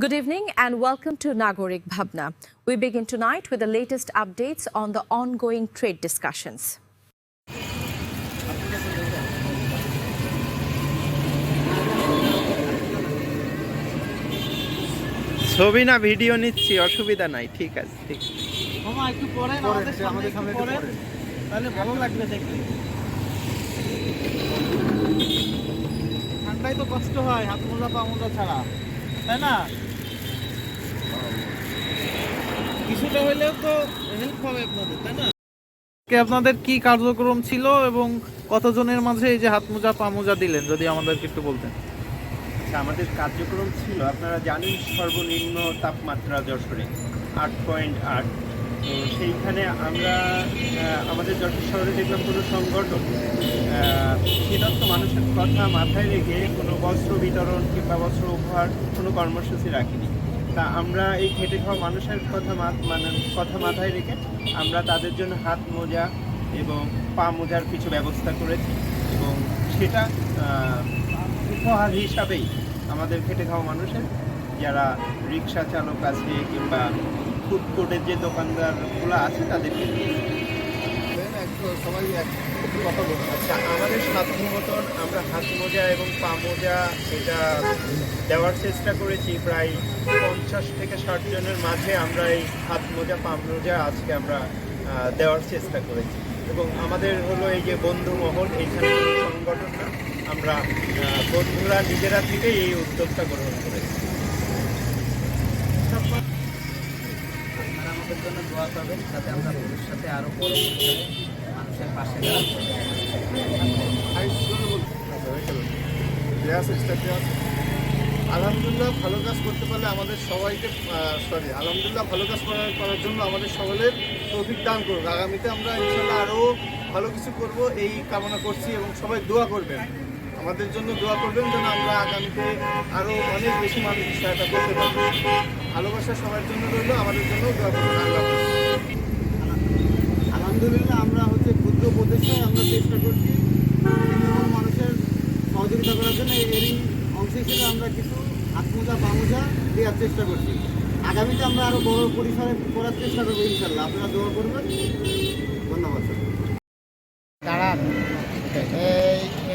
Good evening and welcome to Nagorik Bhabna. We begin tonight with the latest updates on the ongoing trade discussions. ছবি না video নিচ্ছি, অসুবিধা নাই, ঠিক আছে ঠিক আছে। মামা একটু পরেন আমাদের সামনে পরেন, তাহলে ভালো লাগবে দেখতে। ঠান্ডায় তো কষ্ট হয় হাত মোজা পা মোজা ছাড়া, তাই না? কিছুটা হলেও তো হেল্প হবে আপনাদের, তাই না? আপনাদের কি কার্যক্রম ছিল এবং কতজনের মাঝে এই যে হাত মোজা পা মোজা দিলেন, যদি আমাদেরকে একটু বলতেন। আমাদের কার্যক্রম ছিল, আপনারা জানেন, সর্বনিম্ন তাপমাত্রা যশোরে 8.8। তো সেইখানে আমরা আমাদের যশোর শহরে দেখলাম কোনো সংগঠন শীতার্ত মানুষের কথা মাথায় রেখে কোনো বস্ত্র বিতরণ কিংবা বস্ত্র উপহার কোনো কর্মসূচি রাখিনি। তা আমরা এই খেটে খাওয়া মানুষের কথা মাথায় রেখে আমরা তাদের জন্য হাত মোজা এবং পা মোজার কিছু ব্যবস্থা করেছি এবং সেটা উপহার হিসাবেই আমাদের খেটে খাওয়া মানুষের যারা রিক্সা চালক আছে কিংবা ফুড কোর্টের যে দোকানদারগুলো আছে তাদেরকে আচ্ছা, আমাদের সাধ্য মতন আমরা হাত মোজা এবং পা মোজা এটা দেওয়ার চেষ্টা করেছি। প্রায় 50 থেকে 60 জনের মাঝে আমরা এই হাত মোজা পা মোজা আজকে আমরা দেওয়ার চেষ্টা করেছি এবং আমাদের হলো এই যে বন্ধু মহল, এইখানে সংগঠন না, আমরা বন্ধুরা নিজেরা থেকে এই উদ্যোগটা গ্রহণ করেছি। আপনারা আমাদের জন্য দোয়া করবেন যাতে আমরা ভবিষ্যতে আরও বড় মানুষের পাশে আলহামদুলিল্লাহ ভালো কাজ করতে পারলে আমাদের সবাইকে আলহামদুলিল্লাহ ভালো কাজ করার জন্য আমাদের সকলের তৌফিক দান করুন। আগামীতে আমরা ইনশাল্লাহ আরও ভালো কিছু করব এই কামনা করছি এবং সবাই দোয়া করবেন, আমাদের জন্য দোয়া করবেন যেন আমরা আগামীতে আরও অনেক বেশি মানুষের সহায়তা করতে পারবো। ভালোবাসা সবার জন্য রইল, আমাদের জন্য দোয়া করবেন। আলহামদুলিল্লাহ আমরা ক্ষুদ্র প্রচেষ্টায় আমরা চেষ্টা করছি মানুষের সহযোগিতা করার জন্য। এরই অংশ হিসেবে আমরা কিছু হাত মোজা পা মোজা দেওয়ার চেষ্টা করছি। আগামীতে আমরা আরও বড় পরিসরে করার চেষ্টা করবো ইনশাল্লাহ, আপনারা দোয়া করবেন। ধন্যবাদ। তারা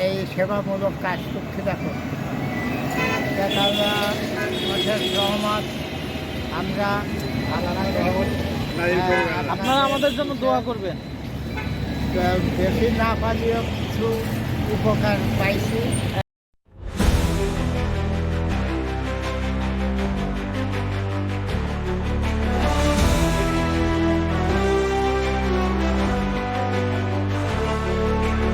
এই সেবামূলক কাজ করতে দেখো, রহমত আমরা আপনারা আমাদের জন্য দোয়া করবেন। বেশি না পালিও কিছু উপকার পাইছি।